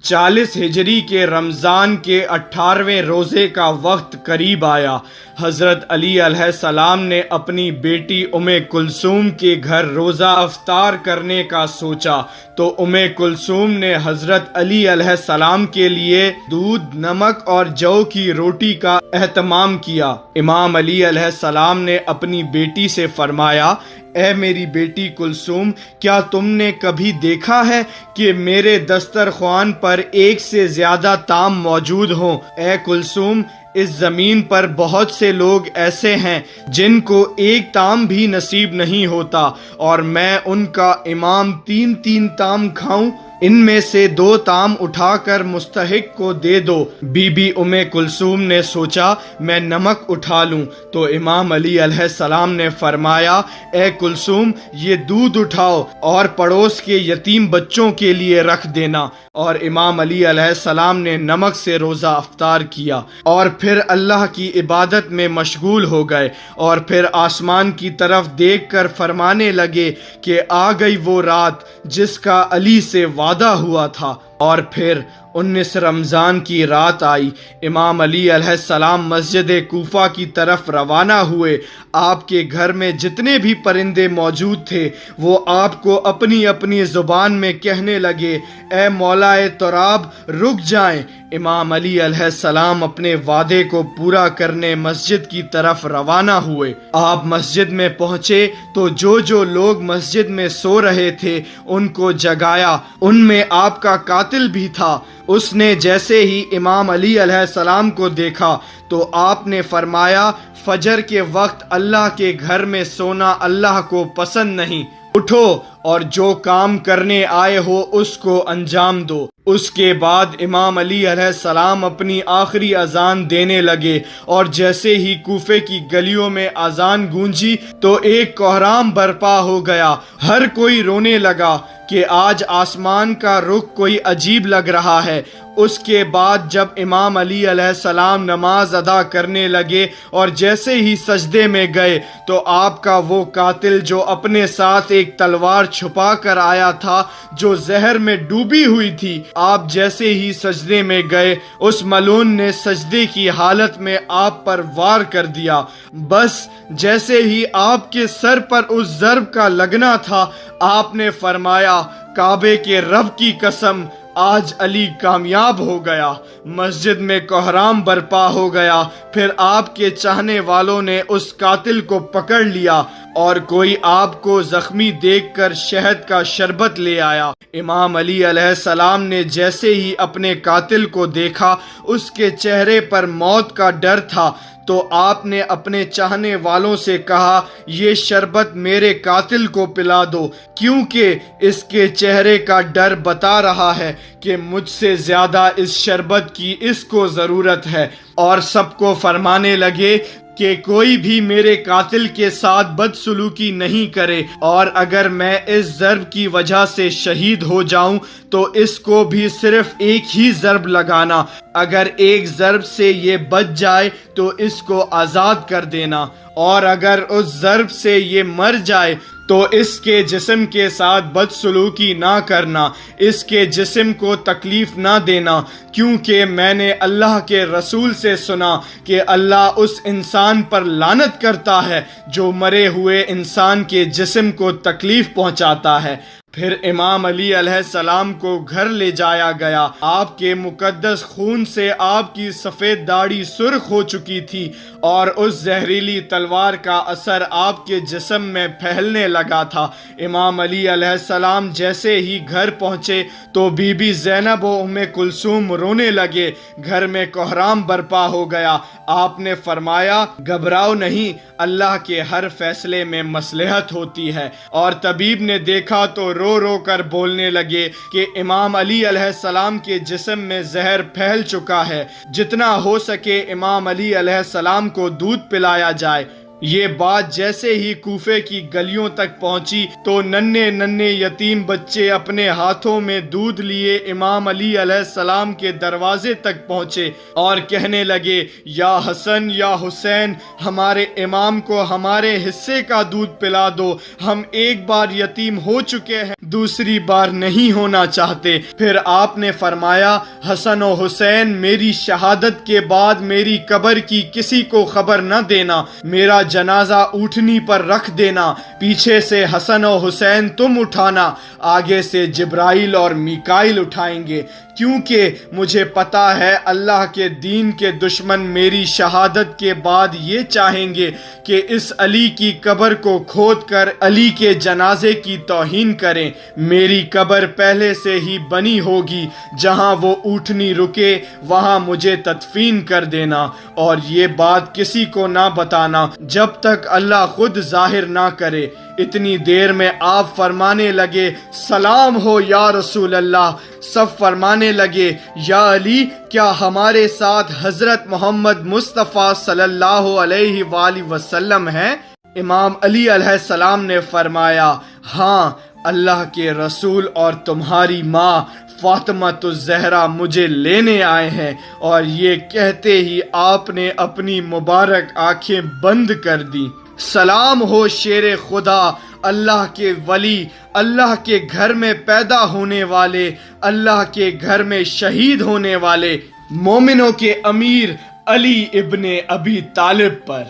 40 ہجری کے رمضان کے 18ویں روزے کا وقت قریب آیا۔ حضرت علی علیہ السلام نے اپنی بیٹی کلثوم کے گھر روزہ افطار کرنے کا سوچا تو کلثوم نے حضرت علی علیہ السلام کے لیے دودھ، نمک اور جو کی روٹی کا اہتمام کیا۔ امام علی علیہ السلام نے اپنی بیٹی سے فرمایا، اے میری بیٹی کلثوم، کیا تم نے کبھی دیکھا ہے کہ میرے دسترخوان پر ایک سے زیادہ طعام موجود ہوں؟ اے کلثوم، اس زمین پر بہت سے لوگ ایسے ہیں جن کو ایک طعام بھی نصیب نہیں ہوتا، اور میں ان کا امام 3 طعام کھاؤں؟ ان میں سے 2 طعام اٹھا کر مستحق کو دے دو۔ بی بی کلثوم نے سوچا میں نمک اٹھا لوں، تو امام علی علیہ السلام نے فرمایا، اے کلثوم، یہ دودھ اٹھاؤ اور پڑوس کے یتیم بچوں کے لیے رکھ دینا۔ اور امام علی علیہ السلام نے نمک سے روزہ افطار کیا اور پھر اللہ کی عبادت میں مشغول ہو گئے، اور پھر آسمان کی طرف دیکھ کر فرمانے لگے کہ آ گئی وہ رات جس کا علی سے وعدہ ہوا تھا۔ اور پھر 19 رمضان کی رات آئی۔ امام علی علیہ السلام مسجد کوفہ کی طرف روانہ ہوئے۔ آپ کے گھر میں جتنے بھی پرندے موجود تھے وہ آپ کو اپنی اپنی زبان میں کہنے لگے، اے مولا تراب، رک جائیں۔ امام علی علیہ السلام اپنے وعدے کو پورا کرنے مسجد کی طرف روانہ ہوئے۔ آپ مسجد میں پہنچے تو جو لوگ مسجد میں سو رہے تھے ان کو جگایا۔ ان میں آپ کا قاتل بھی تھا۔ اس نے جیسے ہی امام علی علیہ السلام کو دیکھا تو آپ نے فرمایا، فجر کے وقت اللہ کے گھر میں سونا اللہ کو پسند نہیں، اٹھو اور جو کام کرنے آئے ہو اس کو انجام دو۔ اس کے بعد امام علی علیہ السلام اپنی آخری اذان دینے لگے، اور جیسے ہی کوفے کی گلیوں میں اذان گونجی تو ایک کوہرام برپا ہو گیا۔ ہر کوئی رونے لگا کہ آج آسمان کا رخ کوئی عجیب لگ رہا ہے۔ اس کے بعد جب امام علی علیہ السلام نماز ادا کرنے لگے اور جیسے ہی سجدے میں گئے تو آپ کا وہ قاتل جو اپنے ساتھ ایک تلوار چھپا کر آیا تھا، جو زہر میں ڈوبی ہوئی تھی، آپ جیسے ہی سجدے میں گئے اس ملعون نے سجدے کی حالت میں آپ پر وار کر دیا۔ بس جیسے ہی آپ کے سر پر اس ضرب کا لگنا تھا، آپ نے فرمایا، کعبے کے رب کی قسم، آج علی کامیاب ہو گیا۔ مسجد میں کوہرام برپا ہو گیا۔ پھر آپ کے چاہنے والوں نے اس قاتل کو پکڑ لیا اور کوئی آپ کو زخمی دیکھ کر شہد کا شربت لے آیا۔ امام علی علیہ السلام نے جیسے ہی اپنے قاتل کو دیکھا اس کے چہرے پر موت کا ڈر تھا، تو آپ نے اپنے چاہنے والوں سے کہا، یہ شربت میرے قاتل کو پلا دو، کیونکہ اس کے چہرے کا ڈر بتا رہا ہے کہ مجھ سے زیادہ اس شربت کی اس کو ضرورت ہے۔ اور سب کو فرمانے لگے کہ کوئی بھی میرے قاتل کے ساتھ بدسلوکی نہیں کرے، اور اگر میں اس ضرب کی وجہ سے شہید ہو جاؤں تو اس کو بھی صرف ایک ہی ضرب لگانا، اگر ایک ضرب سے یہ بچ جائے تو اس کو آزاد کر دینا، اور اگر اس ضرب سے یہ مر جائے تو اس کے جسم کے ساتھ بدسلوکی نہ کرنا، اس کے جسم کو تکلیف نہ دینا، کیونکہ میں نے اللہ کے رسول سے سنا کہ اللہ اس انسان پر لعنت کرتا ہے جو مرے ہوئے انسان کے جسم کو تکلیف پہنچاتا ہے۔ پھر امام علی علیہ السلام کو گھر لے جایا گیا۔ آپ کے مقدس خون سے آپ کی سفید داڑھی سرخ ہو چکی تھی، اور اس زہریلی تلوار کا اثر آپ کے جسم میں پھیلنے لگا تھا۔ امام علی علیہ السلام جیسے ہی گھر پہنچے تو بی بی زینب و کلثوم رونے لگے۔ گھر میں کوہرام برپا ہو گیا۔ آپ نے فرمایا، گھبراؤ نہیں، اللہ کے ہر فیصلے میں مصلحت ہوتی ہے۔ اور طبیب نے دیکھا تو رو کر بولنے لگے کہ امام علی علیہ السلام کے جسم میں زہر پھیل چکا ہے، جتنا ہو سکے امام علی علیہ السلام کو دودھ پلایا جائے۔ یہ بات جیسے ہی کوفے کی گلیوں تک پہنچی تو ننھے ننھے یتیم بچے اپنے ہاتھوں میں دودھ لیے امام علی علیہ السلام کے دروازے تک پہنچے اور کہنے لگے، یا حسن یا حسین، ہمارے امام کو ہمارے حصے کا دودھ پلا دو، ہم ایک بار یتیم ہو چکے ہیں، دوسری بار نہیں ہونا چاہتے۔ پھر آپ نے فرمایا، حسن و حسین، میری شہادت کے بعد میری قبر کی کسی کو خبر نہ دینا، میرا جنازہ اونٹنی پر رکھ دینا، پیچھے سے حسن و حسین تم اٹھانا، آگے سے جبرائیل اور میکائیل اٹھائیں گے، کیونکہ مجھے پتا ہے اللہ کے دین کے دشمن میری شہادت کے بعد یہ چاہیں گے کہ اس علی کی قبر کو کھود کر علی کے جنازے کی توہین کریں۔ میری قبر پہلے سے ہی بنی ہوگی، جہاں وہ اونٹنی رکے وہاں مجھے تدفین کر دینا، اور یہ بات کسی کو نہ بتانا جب تک اللہ خود ظاہر نہ کرے۔ اتنی دیر میں آپ فرمانے لگے، سلام ہو یا رسول اللہ۔ سب فرمانے لگے، یا علی، کیا ہمارے ساتھ حضرت محمد مصطفیٰ صلی اللہ علیہ وآلہ وسلم ہیں؟ امام علی علیہ السلام نے فرمایا، ہاں، اللہ کے رسول اور تمہاری ماں فاطمہ الزہرا مجھے لینے آئے ہیں۔ اور یہ کہتے ہی آپ نے اپنی مبارک آنکھیں بند کر دیں۔ سلام ہو شیر خدا، اللہ کے ولی، اللہ کے گھر میں پیدا ہونے والے، اللہ کے گھر میں شہید ہونے والے، مومنوں کے امیر علی ابن ابی طالب پر۔